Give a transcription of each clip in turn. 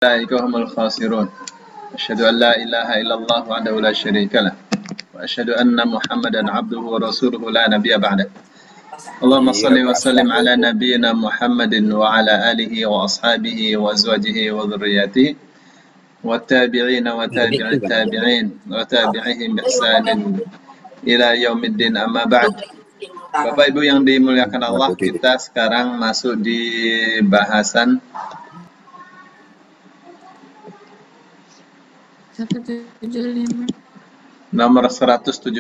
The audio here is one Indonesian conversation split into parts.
أولئك هم الخاسرون أشهد أن لا إله إلا الله وحده لا شريك له وأشهد أن محمدا عبده ورسوله لا نبي بعده اللهم صل وسلم على نبينا محمد وعلى آله وأصحابه وأزواجه وذرياته والتابعين وتابع التابعين وتابعهم بإحسان إلى يوم الدين أما بعد. Bapak Ibu yang dimuliakan Allah, kita sekarang masuk di bahasan 175. nomor 175.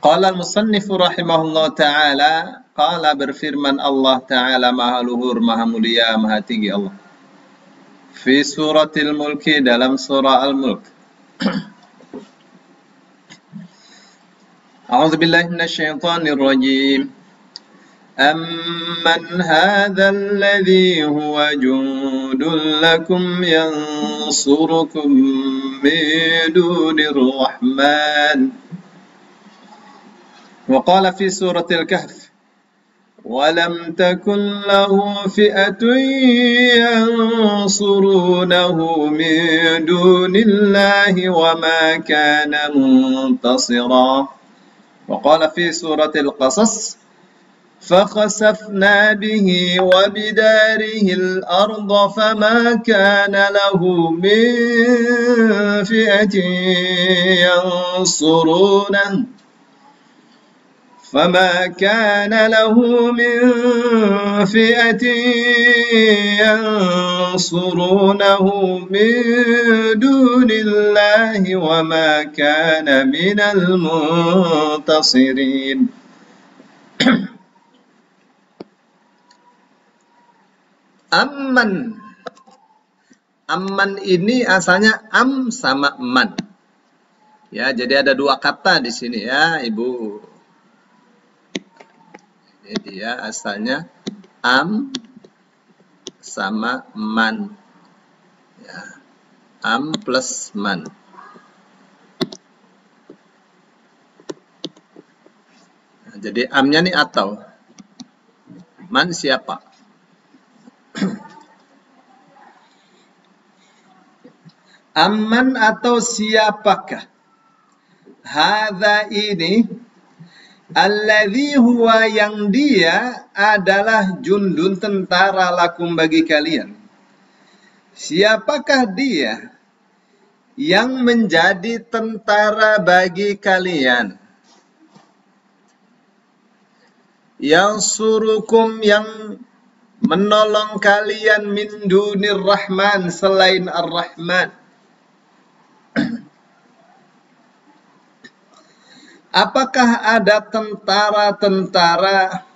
Qala al-musannif rahimahullah ta'ala, qala berfirman Allah ta'ala maha luhur, maha mulia, maha tinggi Allah. Fi suratil mulki, dalam surah al-mulk. A'udzu billahi minasyaitonir rajim. Amman hadzal ladzi huwa jundun lakum yansurukum min dunir rahman. Wa qala fi suratil kahf ولم تكن له فئة ينصرونه من دون الله وما كان منتصرا وقال في سورة القصص فخسفنا به وبداره الأرض فما كان له من فئة ينصرونه فما كان له من فئة ينصرونه من دون الله وما كان من المنتصرين. Amman. Amman ini asalnya am sama man. Ya, jadi ada dua kata di sini ya, Ibu. Ini dia asalnya am sama man. Ya. Am plus man. Nah, jadi amnya nih atau. Man siapa? Amman atau siapakah? Hadza ini alladzi huwa yang dia adalah jundun tentara lakum bagi kalian. Siapakah dia yang menjadi tentara bagi kalian? Yang surukum yang menolong kalian min dunir rahman selain ar-rahman. Apakah ada tentara-tentara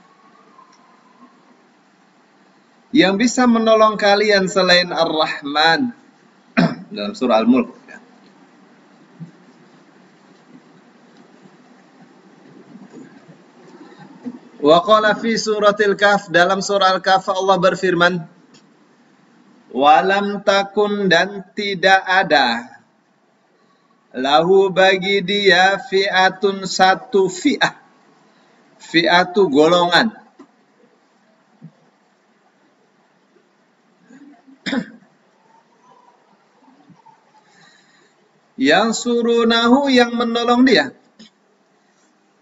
yang bisa menolong kalian selain Ar-Rahman? Dalam surah Al-Mulk. Wa qala fi suratil Kahf, dalam surah Al-Kahf Allah berfirman, walam takun, dan tidak ada, lahu bagi dia fi'atun, satu fi'ah. Fi'atu golongan. Yang surunahu, yang menolong dia.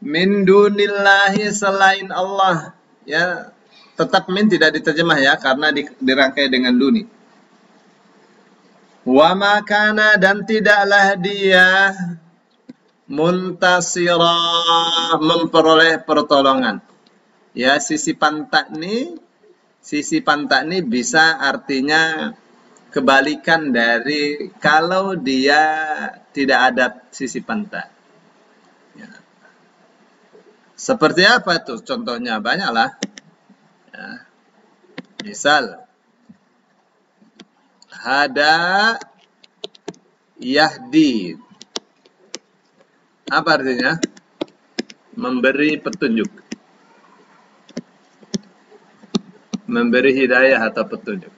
Min dunillahi, selain Allah. Ya, tetap min tidak diterjemah ya, karena dirangkai dengan duni. Wa makana, dan tidaklah dia muntasirah, memperoleh pertolongan. Ya, sisi pantak nih bisa artinya kebalikan dari kalau dia tidak ada sisi pantak. Ya. Seperti apa tuh? Contohnya banyaklah. Ya. Misal hada yahdi. Apa artinya? Memberi petunjuk. Memberi hidayah atau petunjuk.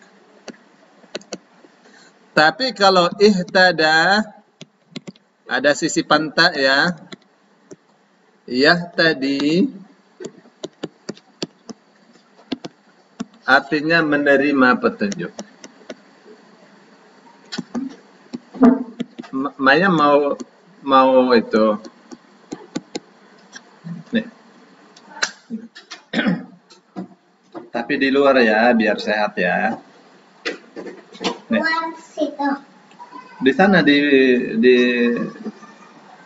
Tapi kalau ihtada, ada sisi pantak ya. Yahtadi artinya menerima petunjuk. Maya mau itu. Nih. Tapi di luar ya, biar sehat ya. Nih. Di sana di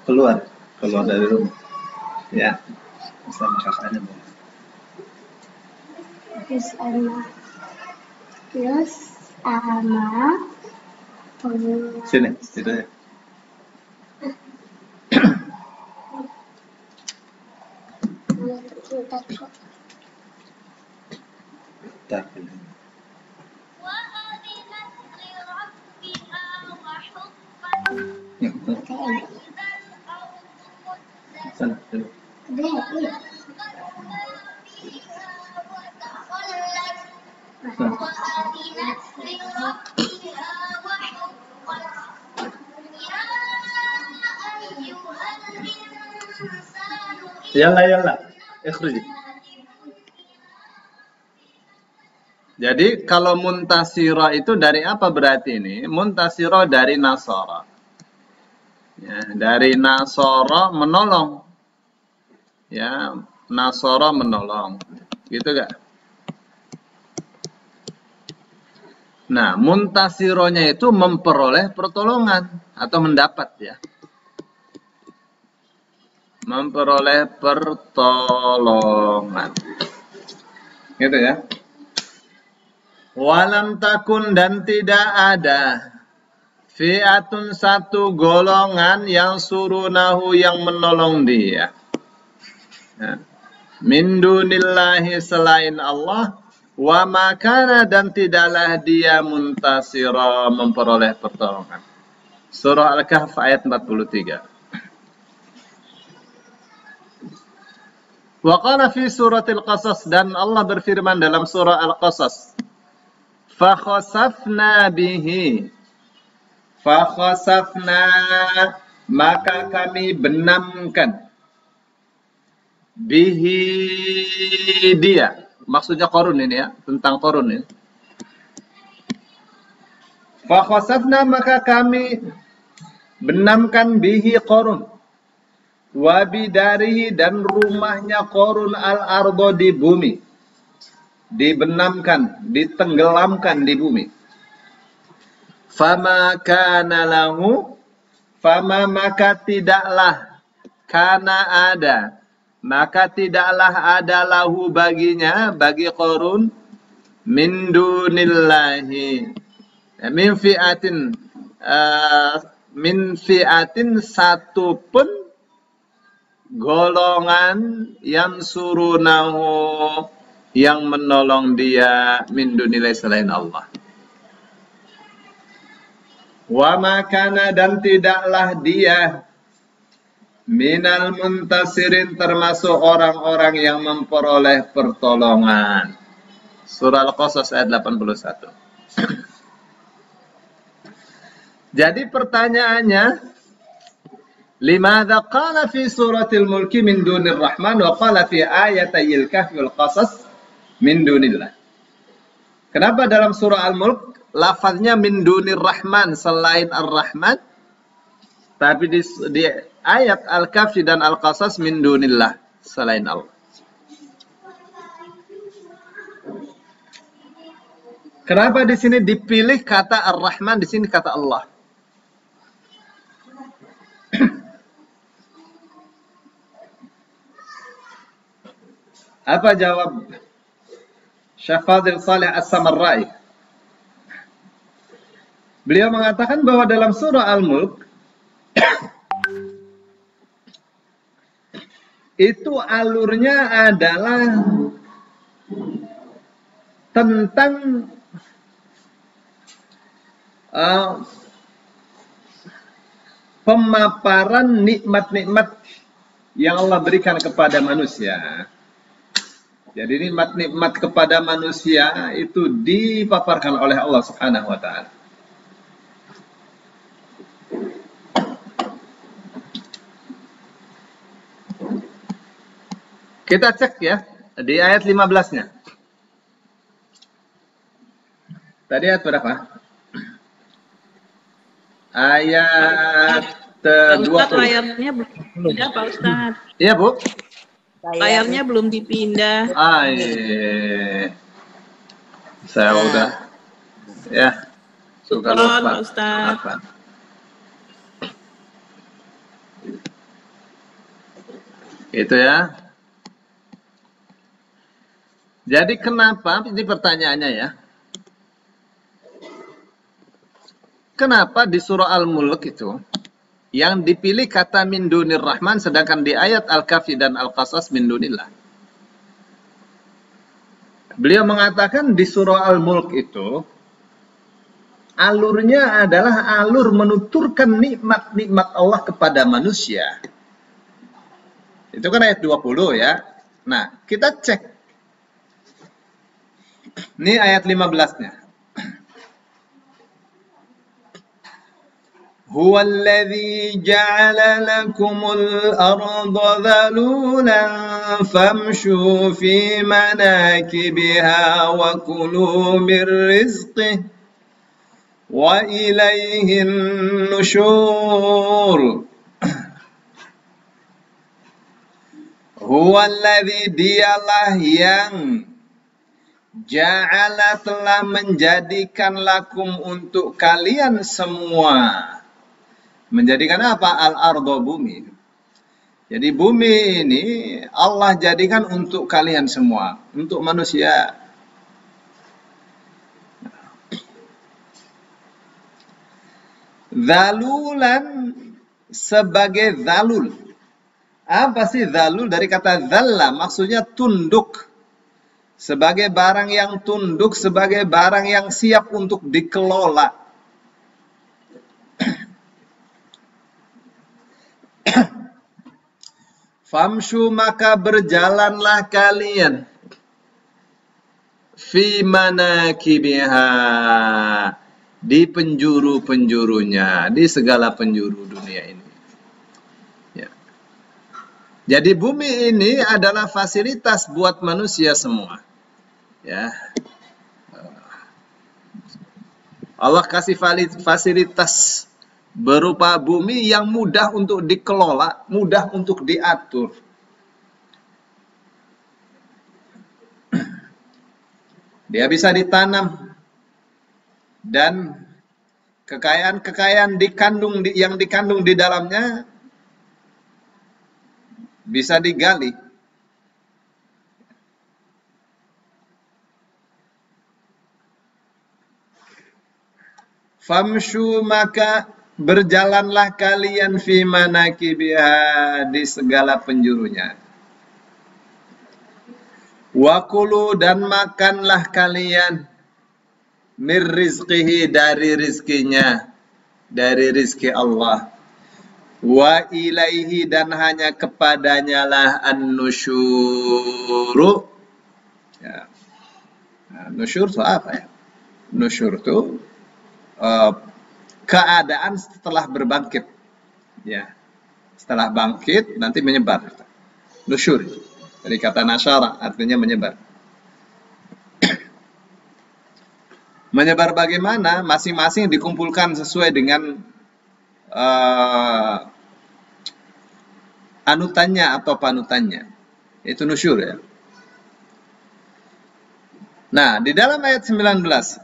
keluar dari rumah. Ya. Sama kakaknya. Terus sama sini, situ ya. Sana, sini. Yalla, ikhruj. Jadi kalau muntasiro itu dari apa berarti ini? Muntasiro dari nasara. Ya, dari nasara menolong. Ya, nasara menolong. Gitu gak? Nah, muntasironya itu memperoleh pertolongan atau mendapat ya. Memperoleh pertolongan. Gitu ya. Walam takun dan tidak ada fi'atun satu golongan yang surunahu yang menolong dia. Ya. Min dunillahi selain Allah. Wa makana dan tidaklah dia muntasira memperoleh pertolongan. Surah Al-Kahf ayat 43. Wa qala fi suratil Qasas dan Allah berfirman dalam surah Al-Qasas. Fa khasafna bihi. Fa khasafna maka kami benamkan bihi dia. Maksudnya Qarun ini ya, tentang Qarun ini. Fa khasafna maka kami benamkan bihi Qarun. Wa bidarihi dan rumahnya Qarun al-ardo di bumi. Dibenamkan, ditenggelamkan di bumi. Fama kana lahu, fama maka tidaklah, kana ada, maka tidaklah ada lahu baginya, bagi Qarun, min dunillahi, min fi'atin satu pun golongan yang surunahu yang menolong dia min dunillahi selain Allah. Wa makana dan tidaklah dia minal muntasirin termasuk orang-orang yang memperoleh pertolongan. Surah Al-Qasas ayat 81. Jadi pertanyaannya, limadza qala fi suratil mulki min dunir rahman wa qala fi ayatayil kahfi wal qasas min dunillah. Kenapa dalam surah Al-Mulk lafaznya min dunir rahman selain ar-rahman, tapi di ayat Al-Kahfi dan Al-Qasas min dunillah selain Allah. Kenapa di sini dipilih kata ar-Rahman, di sini kata Allah? Apa jawab Syekh Fadil Saleh As-Samarra'i? Beliau mengatakan bahwa dalam surah Al-Mulk itu alurnya adalah tentang pemaparan nikmat-nikmat yang Allah berikan kepada manusia. Jadi nikmat-nikmat kepada manusia itu dipaparkan oleh Allah Subhanahu wa taala. Kita cek ya di ayat 15-nya. Tadi ayat berapa? Ayat Pak Ustadz 20. layarnya belum dipindah, Pak Ustadz. Iya, Bu? Layarnya belum dipindah. Saya udah ya suka Syukron, lupa. Pak Ustadz. Apa? Itu ya. Jadi kenapa, ini pertanyaannya ya. Kenapa di surah Al-Mulk itu yang dipilih kata min dunir rahman, sedangkan di ayat Al-Kahfi dan Al-Qasas min dunillah? Beliau mengatakan di surah Al-Mulk itu alurnya adalah alur menuturkan nikmat-nikmat Allah kepada manusia. Itu kan ayat 20 ya. Nah, kita cek. Ini ayat 15-nya. Huwallazi ja'ala lakumul arda dhalulan famshu fi manakibiha wa kulu min rizqihi wa ilaihin nusyur. Huwallazi, dialah yang ja'ala, telah menjadikan lakum, untuk kalian semua. Menjadikan apa? Al-ardo, bumi. Jadi bumi ini Allah jadikan untuk kalian semua, untuk manusia. Zalulan, sebagai zalul. Apa sih zalul? Dari kata zalla, maksudnya tunduk. Sebagai barang yang tunduk, sebagai barang yang siap untuk dikelola. Famshu, maka berjalanlah kalian. Fi manakibiha, di penjuru-penjurunya, di segala penjuru dunia ini. Ya. Jadi bumi ini adalah fasilitas buat manusia semua. Ya. Allah kasih fasilitas berupa bumi yang mudah untuk dikelola, mudah untuk diatur. Dia bisa ditanam, dan kekayaan-kekayaan yang dikandung di dalamnya bisa digali. Famshu, maka berjalanlah kalian fi manakibiha, di segala penjurunya. Wa kulu, dan makanlah kalian mir rizqihi, dari rizkinya, dari rizki Allah. Wa ilaihi, dan hanya kepadanya lah an-nusyuru. Ya. Nah, nusyur itu apa ya? Nusyur itu keadaan setelah berbangkit. Ya. Setelah bangkit nanti menyebar. Nusyur. Dari kata nasyara, artinya menyebar. Menyebar bagaimana? Masing-masing dikumpulkan sesuai dengan anutannya atau panutannya. Itu nusyur ya. Nah, di dalam ayat 19.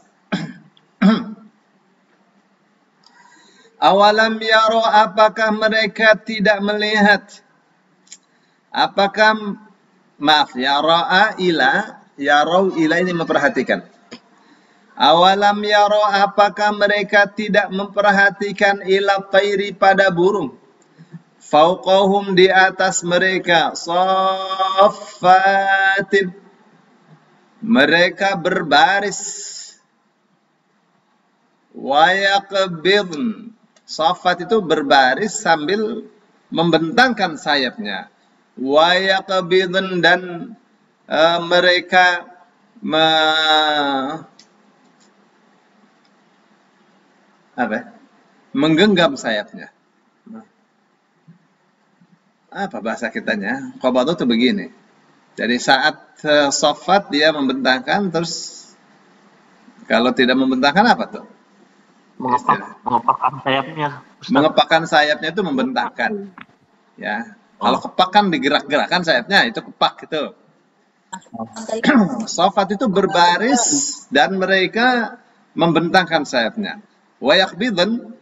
Awalam yaro, apakah mereka tidak melihat? Apakah, maaf, yara'a ila, yarau ila ini memperhatikan. Awalam yaro, apakah mereka tidak memperhatikan ila tayri, pada burung. Fauqahum, di atas mereka, saffatin, mereka berbaris. Wa yaqbidn, saffat itu berbaris sambil membentangkan sayapnya. Wa yaqbidn, dan mereka menggenggam sayapnya. Apa bahasa kitanya? Qabadh itu begini. Jadi saat saffat dia membentangkan, terus Kalau tidak membentangkan apa tuh? Mengepakkan sayapnya. Ustaz. Mengepakkan sayapnya itu membentangkan. Ya. Kalau kepak kan digerak-gerakan sayapnya, itu kepak itu. Sofat itu berbaris dan mereka membentangkan sayapnya. Wa yakbidan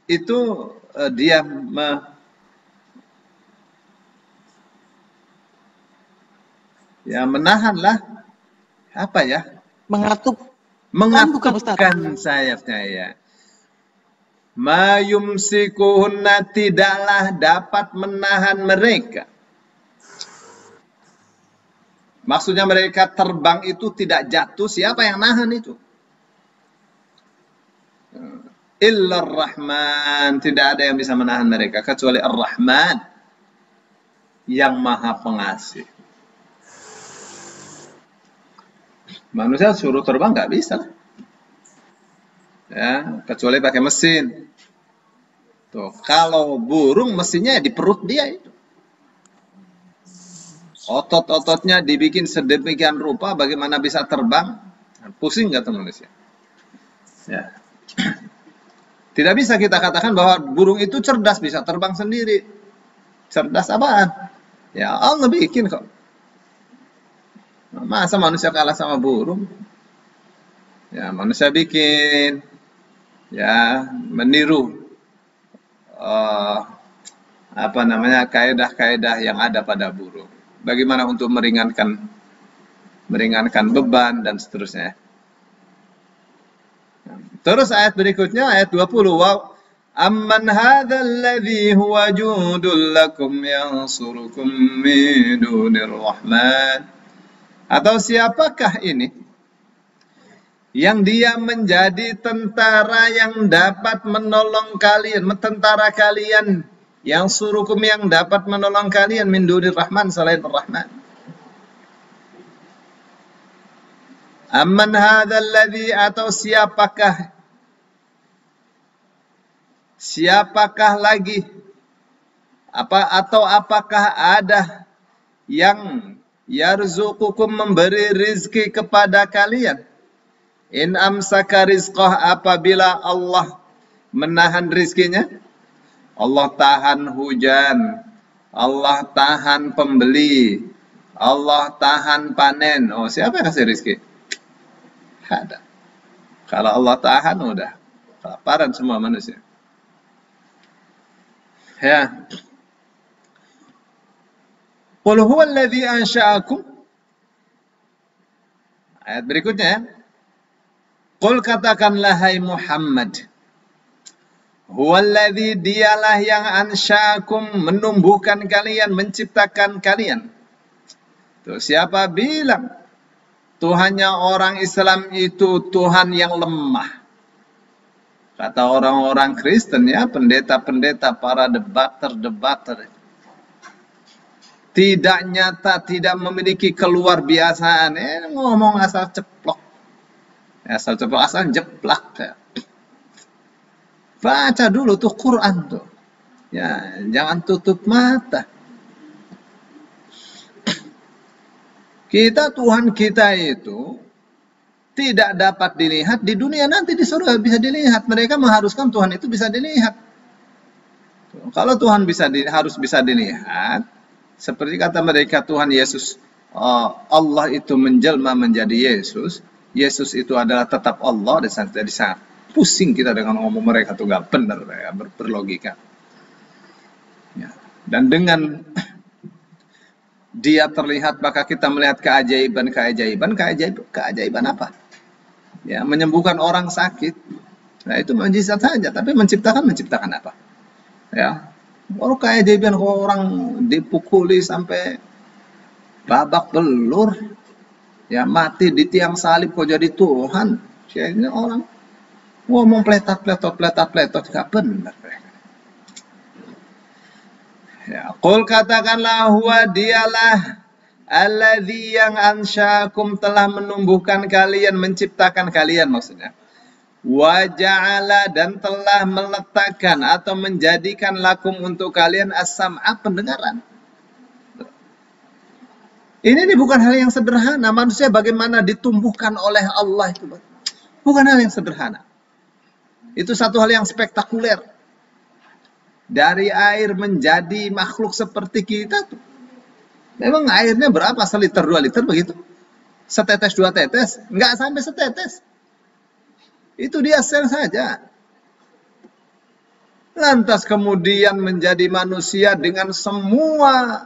itu dia menahanlah apa ya? Mengatupkan sayapnya ya. Ma yumsikuhunna, tidaklah dapat menahan mereka. Maksudnya mereka terbang itu tidak jatuh, siapa yang nahan itu? Illa Ar-Rahman, tidak ada yang bisa menahan mereka kecuali Ar-Rahman yang Maha Pengasih. Manusia suruh terbang nggak bisa, ya, kecuali pakai mesin. Tuh, kalau burung mesinnya di perut dia itu. Otot-ototnya dibikin sedemikian rupa, bagaimana bisa terbang? Pusing nggak tuh manusia? Ya. Tidak bisa kita katakan bahwa burung itu cerdas, bisa terbang sendiri. Cerdas apaan? Ya Allah bikin kok. Masa manusia kalah sama burung? Ya, manusia bikin, ya, meniru kaedah-kaedah yang ada pada burung. Bagaimana untuk meringankan beban dan seterusnya. Terus ayat berikutnya, ayat 20. Wa amman hadzal ladzi huwa jundul lakum yansurukum min dunir rahman. Atau siapakah ini yang dia menjadi tentara yang dapat menolong kalian, tentara kalian, yang surukum yang dapat menolong kalian min dunir rahman, selain Ar-Rahman. Amman hadzal ladzi, atau siapakah lagi apakah ada yang yarzuqukum, memberi rizki kepada kalian. In amsaka rizqah, apabila Allah menahan rizkinya. Allah tahan hujan, Allah tahan pembeli, Allah tahan panen. Oh, siapa yang kasih rizki? Ada. Kalau Allah tahan, udah kelaparan semua manusia. Ya. Qul huwa alladhi ansha'akum. Ayat berikutnya ya. Qul, katakanlah hai Muhammad. Huwa alladhi, dialah yang ansha'akum, menumbuhkan kalian, menciptakan kalian. Tuh, siapa bilang Tuhannya orang Islam itu Tuhan yang lemah? Kata orang-orang Kristen ya, pendeta-pendeta, para debater. Tidak nyata, tidak memiliki keluar biasaan. Ngomong asal ceplok. Asal ceplok, asal jeplak. Ya. Baca dulu tuh Quran tuh. Ya, jangan tutup mata. Tuhan kita itu tidak dapat dilihat di dunia, nanti di surga bisa dilihat. Mereka mengharuskan Tuhan itu bisa dilihat. Kalau Tuhan harus bisa dilihat, seperti kata mereka Tuhan Yesus, Allah itu menjelma menjadi Yesus. Yesus itu adalah tetap Allah. Jadi sangat pusing kita dengan ngomong mereka tuh gak benar, ya, berlogika. Ya. Dan dengan dia terlihat, maka kita melihat keajaiban apa? Ya, menyembuhkan orang sakit. Nah, itu mukjizat saja, tapi menciptakan apa? Ya. Baru keajaiban orang dipukuli sampai babak belur. Ya, mati di tiang salib kok jadi Tuhan. Ini orang ngomong pletot gak benar. Ya, qul, katakanlah, huwa dialah alladzi yang ansya'akum, telah menumbuhkan kalian, menciptakan kalian maksudnya. Wa ja'ala, dan telah meletakkan atau menjadikan lakum untuk kalian as-sam'a, pendengaran. Ini bukan hal yang sederhana. Manusia bagaimana ditumbuhkan oleh Allah itu. Bukan hal yang sederhana. Itu satu hal yang spektakuler. Dari air menjadi makhluk seperti kita tuh. Memang airnya berapa? 1 liter, 2 liter begitu? Setetes, 2 tetes? Nggak sampai setetes. Itu dia sel saja. Lantas kemudian menjadi manusia dengan semua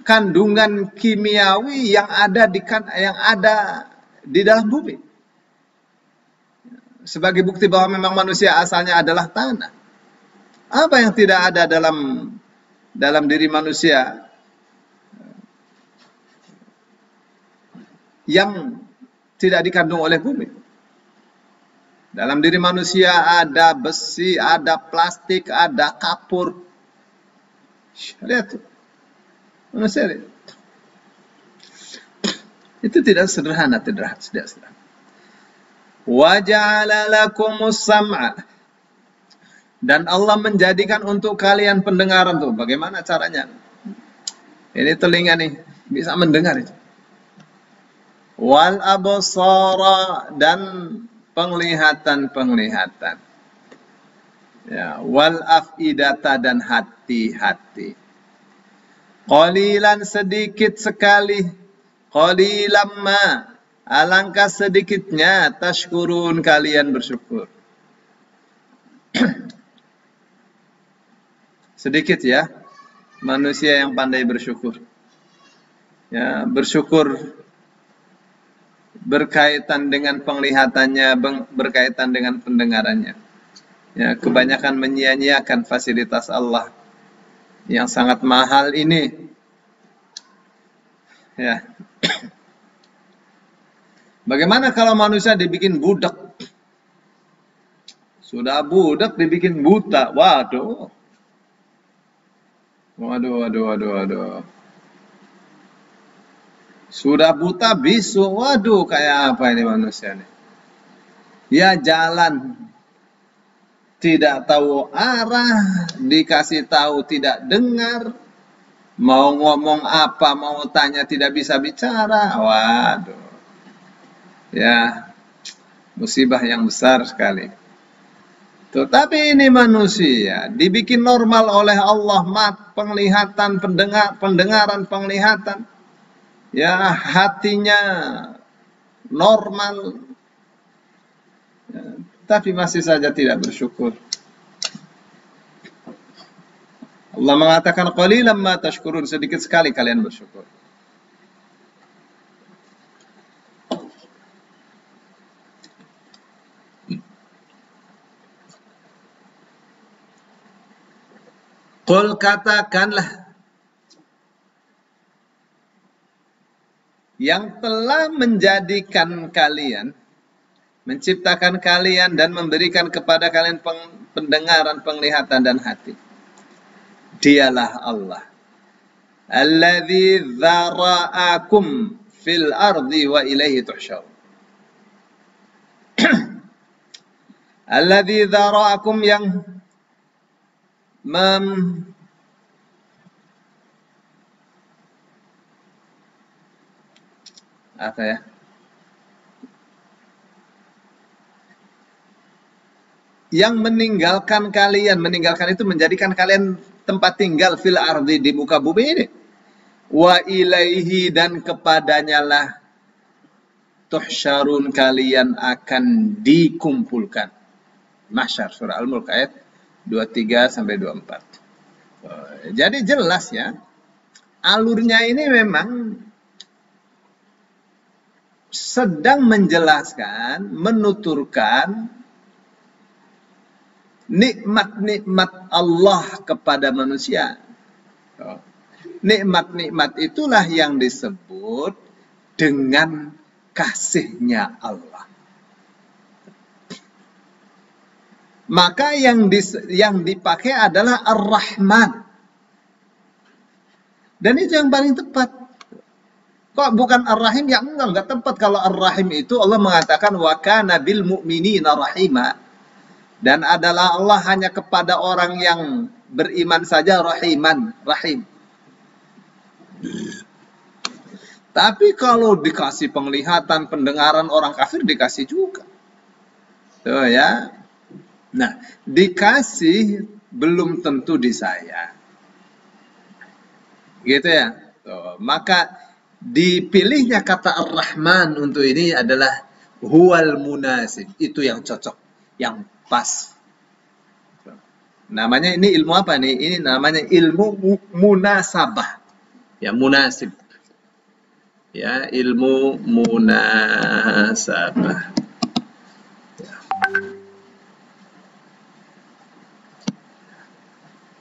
kandungan kimiawi yang ada di dalam bumi. Sebagai bukti bahwa memang manusia asalnya adalah tanah. Apa yang tidak ada dalam diri manusia yang tidak dikandung oleh bumi? Dalam diri manusia ada besi, ada plastik, ada kapur. Lihat tuh. Manusia lihat. Itu tidak sederhana, tidak sederhana. Wa ja'ala lakumus sam'a. Dan Allah menjadikan untuk kalian pendengaran tuh. Bagaimana caranya? Ini telinga nih, bisa mendengar itu. Wal absara, dan penglihatan. Ya, wal afidata, dan hati-hati. Qalilan, sedikit sekali. Qalilan ma, alangkah sedikitnya tashkurun, kalian bersyukur. Sedikit ya manusia yang pandai bersyukur. Ya, bersyukur berkaitan dengan penglihatannya, berkaitan dengan pendengarannya. Ya, kebanyakan menyia-nyiakan fasilitas Allah yang sangat mahal ini. Ya. Bagaimana kalau manusia dibikin budak? Sudah budak dibikin buta. Waduh. Sudah buta bisu. Waduh, kayak apa ini manusia nih? Ya, jalan tidak tahu arah, dikasih tahu tidak dengar, mau ngomong apa, mau tanya tidak bisa bicara. Waduh. Ya, musibah yang besar sekali. Tetapi ini manusia dibikin normal oleh Allah, penglihatan, pendengaran, penglihatan. Ya, hatinya normal. Ya, tapi masih saja tidak bersyukur. Allah mengatakan qalilan ma tashkurun, sedikit sekali kalian bersyukur. Qul, katakanlah, yang telah menjadikan kalian, menciptakan kalian dan memberikan kepada kalian pendengaran, penglihatan dan hati. Dialah Allah. Alladzi dzara'akum fil ardi wa ilaihi tuhsyarun. Alladzi dzara'akum, yang apa ya? Yang meninggalkan kalian, meninggalkan itu menjadikan kalian tempat tinggal fil ardi, di muka bumi ini. Wa ilaihi, dan kepadanya lah tuhsyarun, kalian akan dikumpulkan. Mahsyar, surah Al-Mulk ayat 23 sampai 24. Jadi jelas ya, alurnya ini memang sedang menjelaskan, menuturkan nikmat-nikmat Allah kepada manusia. Nikmat-nikmat itulah yang disebut dengan kasihnya Allah. Maka yang dipakai adalah Ar-Rahman. Dan itu yang paling tepat. Kok bukan Ar-Rahim? Ya enggak tepat. Kalau Ar-Rahim itu Allah mengatakan wa kana bil mu'minina rahima. Dan adalah Allah hanya kepada orang yang beriman saja rahiman, rahim. Tapi kalau dikasih penglihatan, pendengaran orang kafir dikasih juga. Tuh ya. Nah, dikasih belum tentu disayang. Gitu ya. Tuh, maka dipilihnya kata Ar-Rahman untuk ini adalah huwal munasib. Itu yang cocok, yang pas. Namanya ini ilmu apa nih? Ini namanya ilmu munasabah. Ya, munasib. Ya, ilmu munasabah.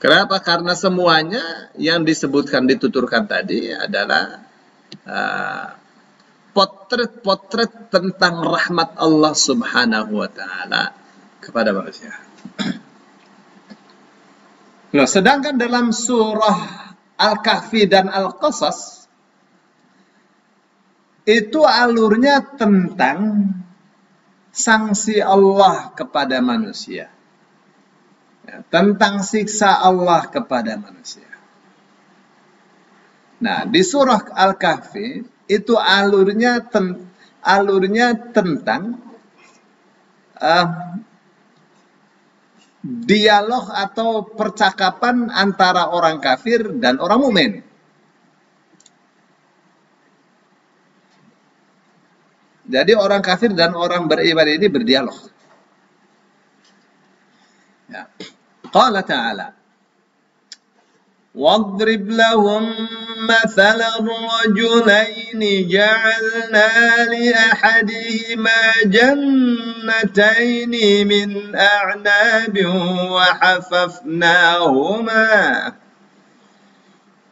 Kenapa? Karena semuanya yang disebutkan, dituturkan tadi adalah potret-potret tentang rahmat Allah Subhanahu wa Ta'ala kepada manusia. Nah, sedangkan dalam surah Al-Kahfi dan Al-Qasas itu alurnya tentang sanksi Allah kepada manusia. Ya, tentang siksa Allah kepada manusia. Nah, di surah Al-Kahfi itu alurnya tentang dialog atau percakapan antara orang kafir dan orang mukmin. Jadi orang kafir dan orang beriman ini berdialog. Ya. Qala ta'ala, وَاضْرِبْ لَهُمْ مَثَلًا رَجُلَيْنِ جَعَلْنَا لِأَحَدِهِمَا جَنَّتَيْنِ مِنْ أَعْنَابٍ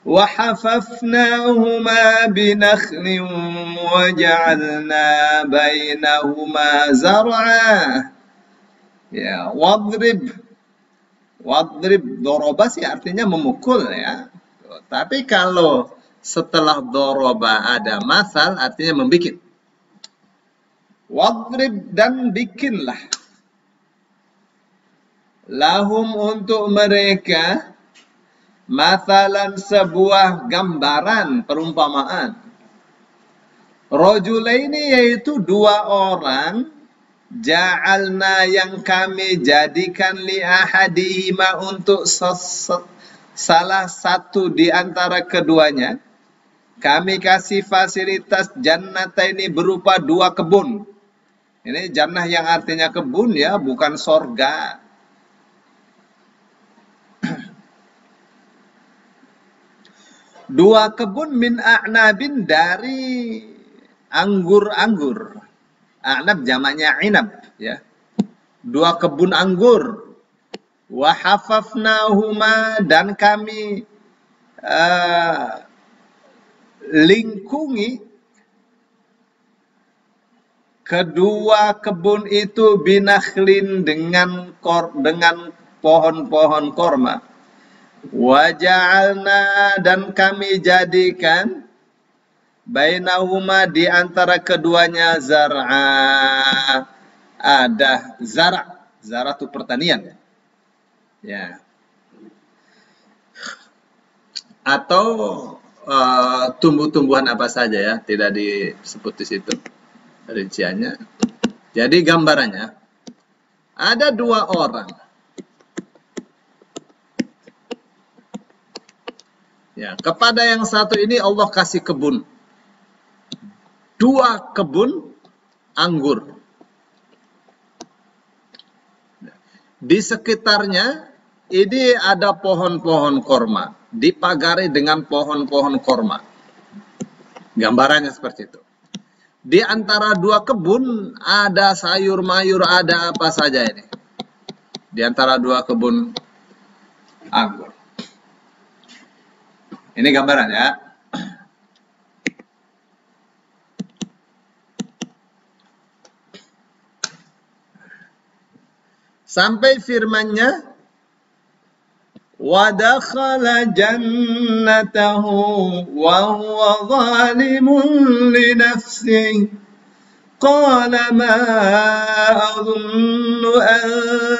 وَحَفَفْنَاهُمَا بِنَخْلٍ وَجَعَلْنَا بَيْنَهُمَا زَرْعًا. Ya, wadrib doroba sih artinya memukul ya. Tapi kalau setelah doroba ada masal artinya membikin. Wadrib dan bikinlah. Lahum untuk mereka masalan sebuah gambaran perumpamaan. Rajulaini yaitu dua orang. Ja'alna yang kami jadikan li ahadihima untuk salah satu di antara keduanya. Kami kasih fasilitas jannata ini berupa dua kebun. Ini jannah yang artinya kebun ya, bukan sorga. Dua kebun min a'nabin dari anggur-anggur. A'nab jamaknya inab ya. Dua kebun anggur. Wa hafafnahuma dan kami lingkungi kedua kebun itu binakhlin dengan pohon-pohon korma. Wa ja'alna dan kami jadikan bainahuma di antara keduanya zar'a. Ada zara itu pertanian. Ya. Atau tumbuh-tumbuhan apa saja ya, tidak disebut di situ rinciannya. Jadi gambarannya ada dua orang. Ya, kepada yang satu ini Allah kasih kebun. Dua kebun anggur. Di sekitarnya ini ada pohon-pohon korma. Dipagari dengan pohon-pohon korma. Gambarannya seperti itu. Di antara dua kebun ada sayur mayur, ada apa saja ini. Di antara dua kebun anggur. Ini gambaran ya. Sampai firman-Nya wa dakhala jannatahu wa huwa zalimun li nafsihi qala ma adhunnu an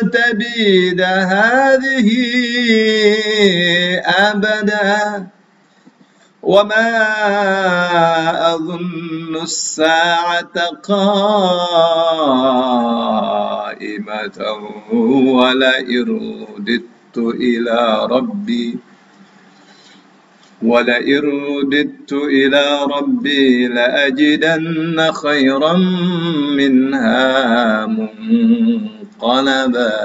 tabida hadhihi abada wa ma adhunnu as-sa'ata qa'imatan wa la iruditu ila rabbi وَلَئِنْ رُدِدتُّ إِلَى رَبِّي لَأَجِدَنَّ خَيْرًا مِنْهَا مُنْقَلَبًا.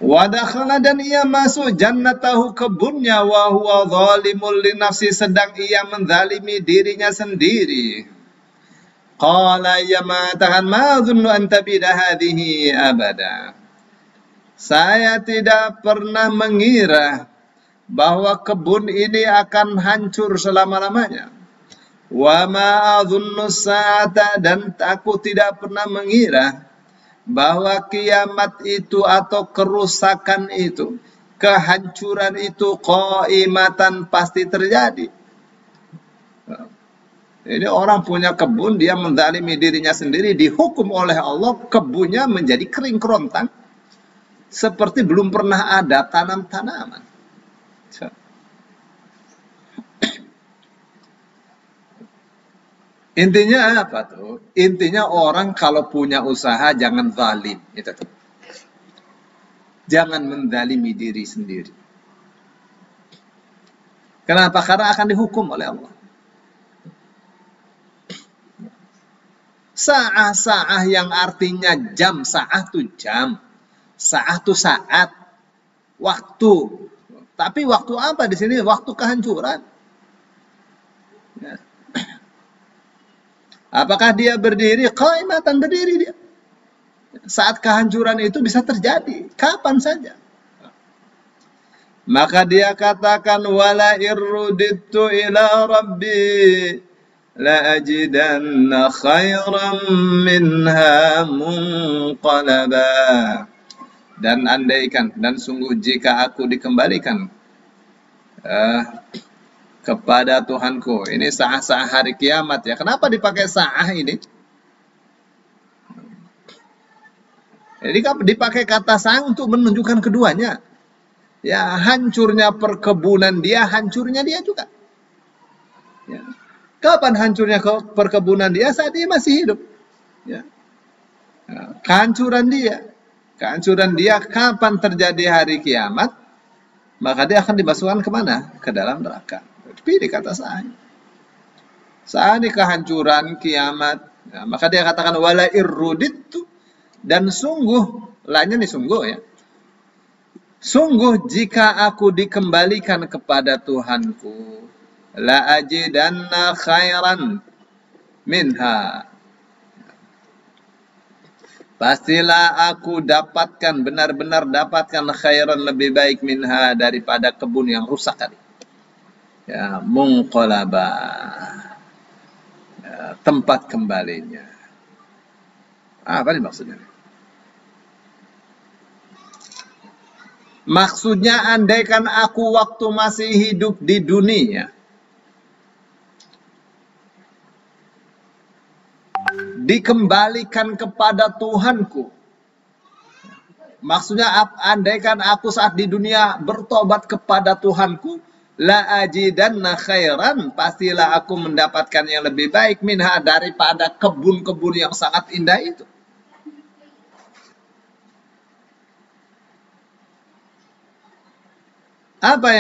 Wadakhala, dan ia masuk jannatahu, kebunnya, wa huwa zalimun li nafsi, sedang ia menzalimi dirinya sendiri. Qala, ia mengatakan, ma dzunnu an tabida hadhihi abada. Saya tidak pernah mengira bahwa kebun ini akan hancur selama-lamanya. Wa ma adzunnu sa'ata, dan aku tidak pernah mengira bahwa kiamat itu atau kerusakan itu, kehancuran itu, qaimatan, pasti terjadi. Ini orang punya kebun, dia menzalimi dirinya sendiri, dihukum oleh Allah, kebunnya menjadi kering kerontang, seperti belum pernah ada tanam-tanaman. Intinya apa tuh? Intinya orang kalau punya usaha jangan zalim, itu tuh. Jangan menzalimi diri sendiri. Kenapa? Karena akan dihukum oleh Allah. Sa'ah yang artinya jam, sa'ah tuh jam, sa'ah tuh saat, waktu. Tapi waktu apa di sini? Waktu kehancuran. Ya. Apakah dia berdiri? Qaimatan, berdiri dia. Saat kehancuran itu bisa terjadi kapan saja. Maka dia katakan, wala irruditu ila rabbi la ajidanna khairan minha munqalaba. Dan andaikan, dan sungguh jika aku dikembalikan kepada Tuhanku. Ini sa'ah-sa'ah hari kiamat ya. Kenapa dipakai sa'ah ini? Jadi dipakai kata sa'ah untuk menunjukkan keduanya. Ya, hancurnya perkebunan dia, hancurnya dia juga. Ya. Kapan hancurnya perkebunan dia? Saat dia masih hidup. Ya. Kehancuran dia kapan terjadi hari kiamat? Maka dia akan dimasukkan kemana? Ke dalam neraka. Pilih kata sa'ah. Sa'ah ini kehancuran, kiamat. Ya, maka dia katakan wala irruditu, dan sungguh, lainnya nih sungguh ya. Sungguh jika aku dikembalikan kepada Tuhanku, la ajidanna khairan minha. Pastilah aku dapatkan, benar-benar dapatkan khairan, lebih baik minha, daripada kebun yang rusak tadi. Ya, munqalaba, ya, tempat kembalinya. Apa nih maksudnya? Maksudnya, andaikan aku waktu masih hidup di dunia dikembalikan kepada Tuhanku. Maksudnya, andaikan aku saat di dunia bertobat kepada Tuhanku, la ajidanna khairan, pastilah aku mendapatkan yang lebih baik minha, daripada kebun-kebun yang sangat indah itu. Apa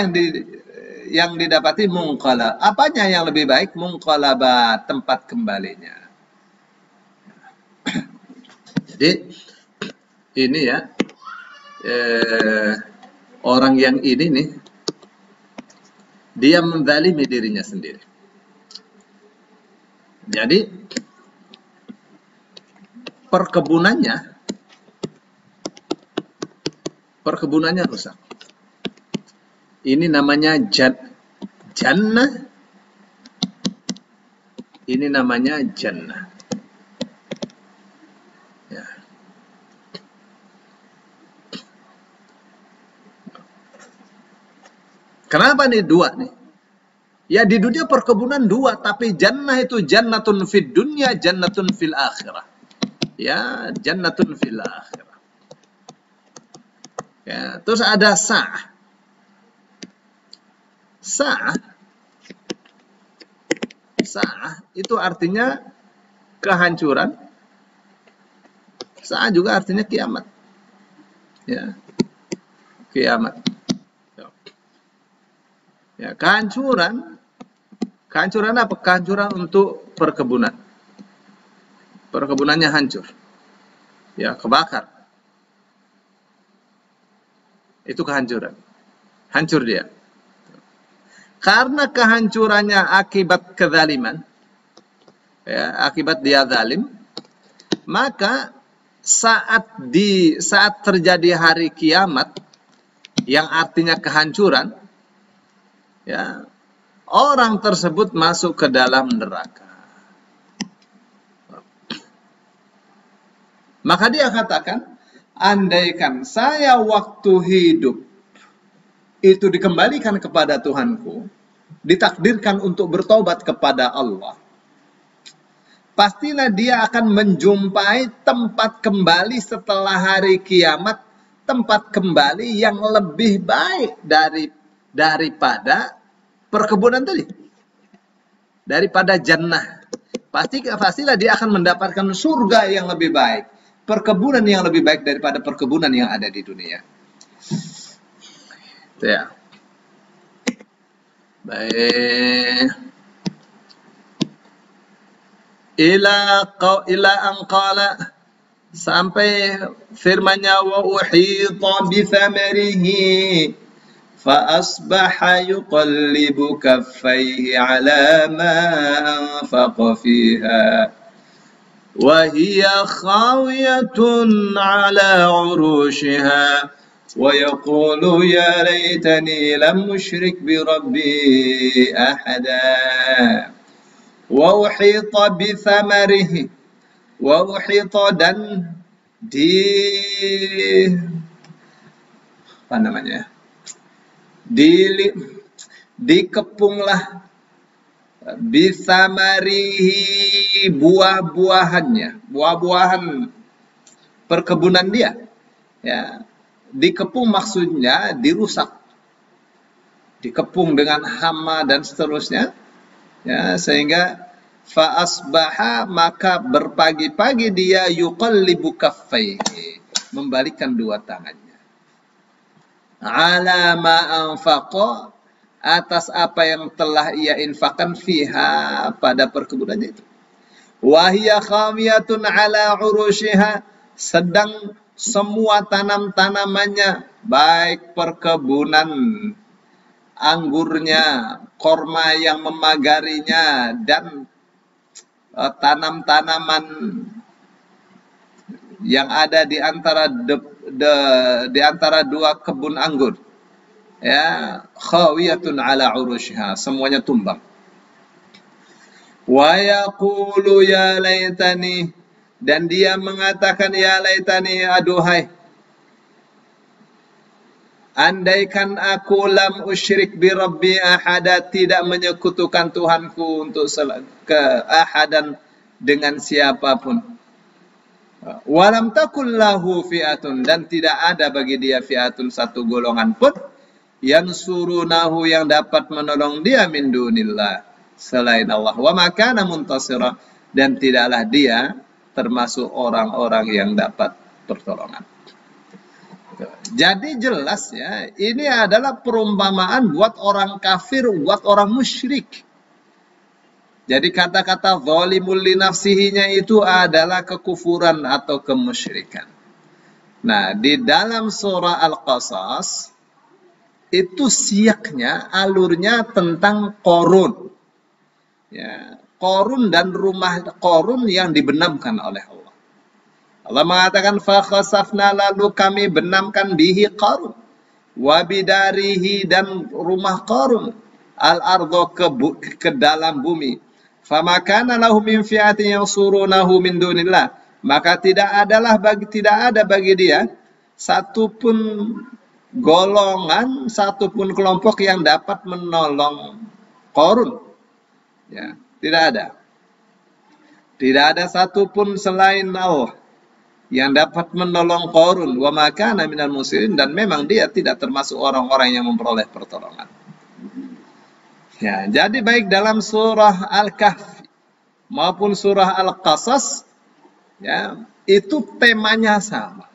yang didapati? Munqalab. Apanya yang lebih baik? Munqalaba, tempat kembalinya. Jadi ini ya, orang yang ini nih, dia menzalimi dirinya sendiri. Jadi perkebunannya rusak. Ini namanya jannah. Ini namanya jannah. Ya. Kenapa nih dua nih? Ya, di dunia perkebunan dua, tapi jannah itu jannatun fid dunya, jannatun fil akhirah. Ya, jannatun fil akhirah. Ya, terus ada sa'ah. Sa'ah itu artinya kehancuran. Sa'ah juga artinya kiamat. Ya. Kiamat. Ya, kehancuran apa? Kehancuran untuk perkebunan. Perkebunannya hancur. Ya, kebakar. Itu kehancuran. Hancur dia. Karena kehancurannya akibat kezaliman, ya, akibat dia zalim, maka saat terjadi hari kiamat, yang artinya kehancuran, ya, orang tersebut masuk ke dalam neraka. Maka dia katakan, andaikan saya waktu hidup itu dikembalikan kepada Tuhanku, ditakdirkan untuk bertobat kepada Allah, pastilah dia akan menjumpai tempat kembali setelah hari kiamat, tempat kembali yang lebih baik daripada perkebunan tadi, daripada jannah. Pastilah dia akan mendapatkan surga yang lebih baik, perkebunan yang lebih baik daripada perkebunan yang ada di dunia. Ya. Baik. Ila an qala, sampai firman-Nya, wa uhita bi thamarihi fa asbaha yuqallibu kaffayhi ala ma anfaqa fiha wa hiya khawiyatun ala urushiha ويقول يا ليتني لم أشرك بربي أحدا وأحيط بثمره وأحيط dan dikepunglah bithamarihi, buah-buahan perkebunan dia, ya. Dikepung maksudnya dirusak, dikepung dengan hama dan seterusnya, ya, sehingga fa asbaha, maka berpagi-pagi dia yuqallibu kaffaihi, membalikkan dua tangannya, ala ma anfaqa, atas apa yang telah ia infakkan, fiha, pada perkebunannya itu, wa hiya khamiyatun ala urushiha, sedang semua tanam-tanamannya, baik perkebunan anggurnya, korma yang memagarinya, dan tanam-tanaman yang ada di antara dua kebun anggur, ya, khawiyatun ala urushiha, semuanya tumbang. Wa yaqulu ya laitani, dan dia mengatakan, ya laitani, aduhai, andaikan aku lam usyrik bi rabbi ahada, tidak menyekutukan Tuhanku untuk keahadan dengan siapapun. Walam takul lahu fi'atun, dan tidak ada bagi dia fi'atun, satu golongan pun, yang surunahu, yang dapat menolong dia, min dunillah, selain Allah. Wa makana muntasira, dan tidaklah dia termasuk orang-orang yang dapat pertolongan. Jadi jelas, ya, ini adalah perumpamaan buat orang kafir, buat orang musyrik. Jadi kata-kata zalimul li nafsihi-nya itu adalah kekufuran atau kemusyrikan. Nah, di dalam surah Al-Qasas itu siaknya, alurnya tentang Qarun. Ya, Qarun dan rumah Qarun yang dibenamkan oleh Allah. Allah mengatakan, fa khasafna, lalu kami benamkan bihi Qarun, wa bidarihi, dan rumah Qarun, al-ardho, ke dalam bumi. Fama kana lahu min fi'atin yansurunahu min dunillah, maka tidak ada bagi dia satupun golongan, satupun kelompok yang dapat menolong Qarun. Ya, tidak ada. Tidak ada satupun selain Allah yang dapat menolong Qarun. Wa makana minal muslimin, dan memang dia tidak termasuk orang-orang yang memperoleh pertolongan. Ya, jadi baik dalam surah Al-Kahfi maupun surah Al-Qasas, ya, itu temanya sama.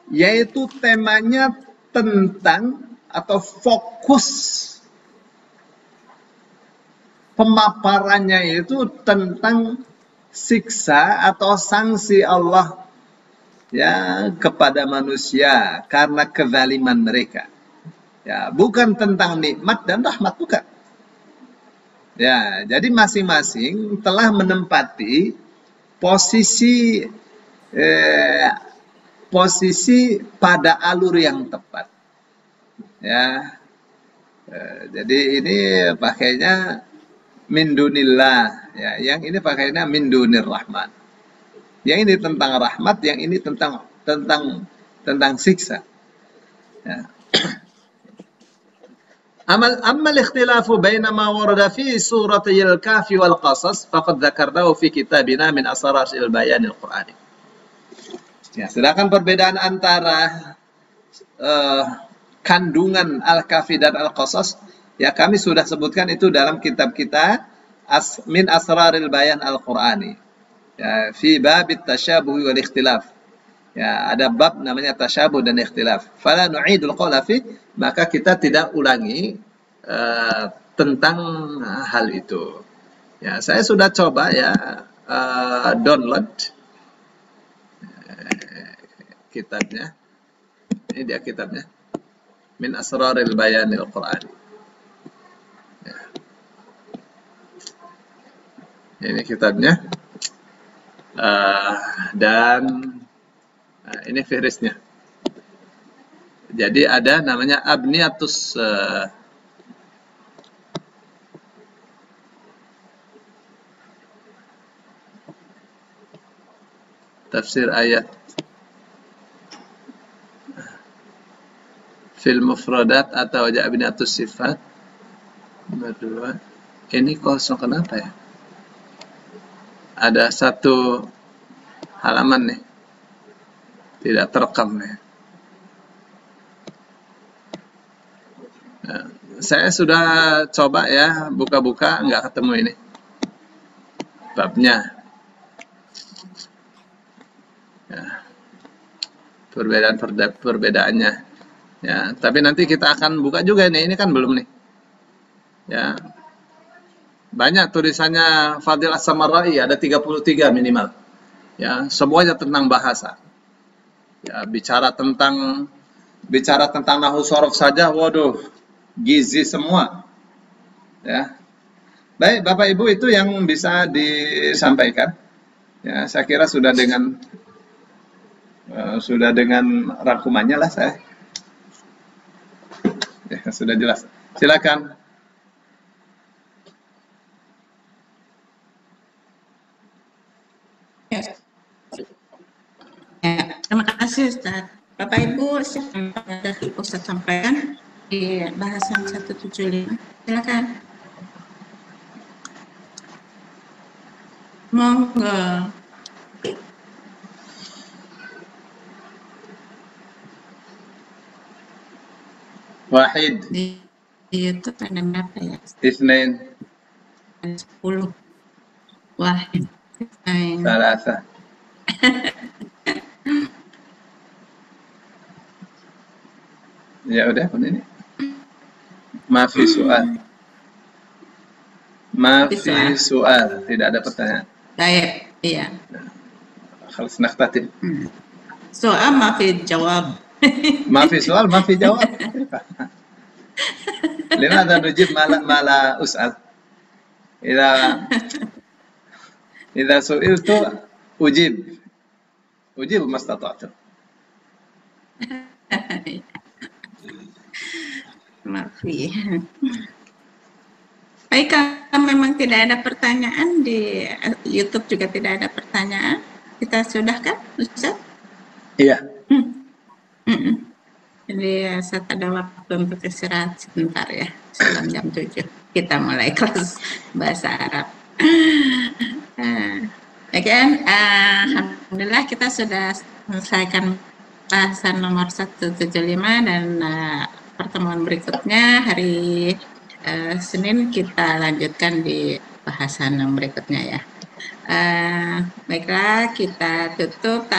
Yaitu temanya tentang atau fokus pemaparannya itu tentang siksa atau sanksi Allah, ya, kepada manusia karena kezaliman mereka. Ya, bukan tentang nikmat dan rahmat, bukan. Ya, jadi masing-masing telah menempati posisi posisi pada alur yang tepat. Ya, jadi ini pakainya min dunillah, ya, yang ini pakainya min dunir rahman. Yang ini tentang rahmat, yang ini tentang siksa. Ya. أما الاختلاف بين ما ورد في سورتي الكهف والقصص فقد ذكرناه في كتابنا من أسرار البيان القرآني. Ya, sedangkan perbedaan antara kandungan Al-Kahfi dan Al-Qasas, ya, kami sudah sebutkan itu dalam kitab kita min asraril bayan Al-Qur'ani. Ya, fi babit tasyabuh wal ikhtilaf. Ya, ada bab namanya tasyabuh dan ikhtilaf. Fala nu'idul qawla fi, maka kita tidak ulangi tentang hal itu. Ya, saya sudah coba, ya, download kitabnya. Ini dia kitabnya. Min asraril bayanil Qur'ani. Ya. Ini kitabnya. Dan ini fihrisnya. Jadi ada namanya Abniyatus tafsir ayat fil mufradat atau Abniyatus sifat. Berdua. Ini kosong, kenapa ya? Ada satu halaman nih, tidak terekam nih. Nah, saya sudah coba, ya, buka-buka, nggak ketemu ini babnya. Ya, perbedaannya. Ya, tapi nanti kita akan buka juga ini kan belum nih. Ya, banyak tulisannya Fadil As-Samarra'i, ada 33 minimal. Ya, semuanya tentang bahasa. Ya, bicara tentang nahwu shorof saja, waduh, gizi semua. Ya. Baik, Bapak Ibu, itu yang bisa disampaikan. Ya, saya kira sudah dengan rangkumannya lah saya. Ya, sudah jelas. Silakan. Ya, terima kasih Ustaz. Bapak Ibu, Ustaz sampaikan di bahasan 175. Silakan. Monggo. Wahid. Di YouTube ada berapa ya? Isnain. 10. Wahid. Isnain. Salasa. Ya udah, ini. Mafi soal. Mafi soal. Tidak ada pertanyaan. Baik, iya. Khalas nakhtatim. Soal mafi jawab. Mafi soal, mafi jawab. Limadha nujib mala us'al. Idza su'iltu ujib mastata'tu. Mafi. Baik, kalau memang tidak ada pertanyaan, di YouTube juga tidak ada pertanyaan, kita sudahkan, Ustaz? Iya. Jadi saat ada waktu untuk istirahat sebentar, ya, sebelum jam 7 kita mulai kelas bahasa Arab. Again, alhamdulillah kita sudah selesaikan bahasan nomor 175 dan pertemuan berikutnya hari Senin kita lanjutkan di bahasan yang berikutnya ya. Baiklah, kita tutup.